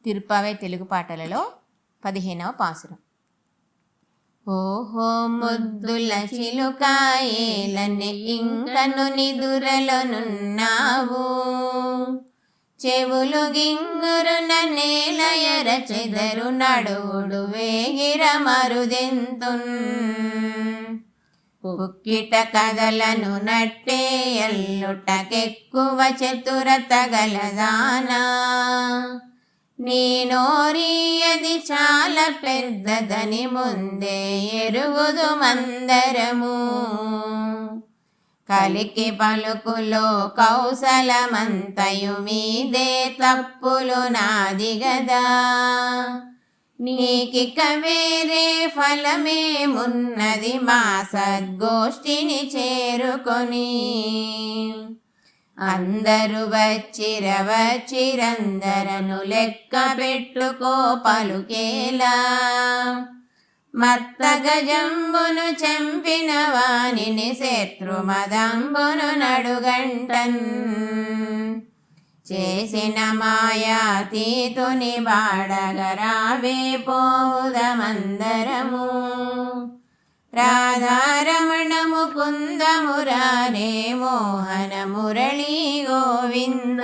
తిరుప్పావై తెలుగు పాటలలో 15వ పాసురం. ఓహో ముద్దుల చిలుకాయేలనే ఇంకను నిదురలోనున్నావు, చెవులు గింగురున నేలయర చెదరు నడువుడు వేగిర మరుదెంతున్, పుక్కిట కదలను నట్టే ఎల్లుటకెక్కువ చతురత గలదానా, నీ నోరియది చాలా పెద్దదని ముందే ఎరుగుదు మందరము, కలికి పలుకులో కౌశలమంతయు మీదే తప్పులు నాది గదా, నీకిక వేరే ఫలమేమున్నది మా సద్గోష్ఠిని చేరుకొని, అందరు వచ్చిరందరను లెక్క పెట్టుకో పలుకేలా, మత్త గజంబును చంపిన వానిని శత్రుమదంబును నడుగంటన్, చేసిన మాయాతీతుని బాడగరావే పోవుదమందరము, రాధారమణ ముకుంద మురారే మోహన మురళీ గోవింద.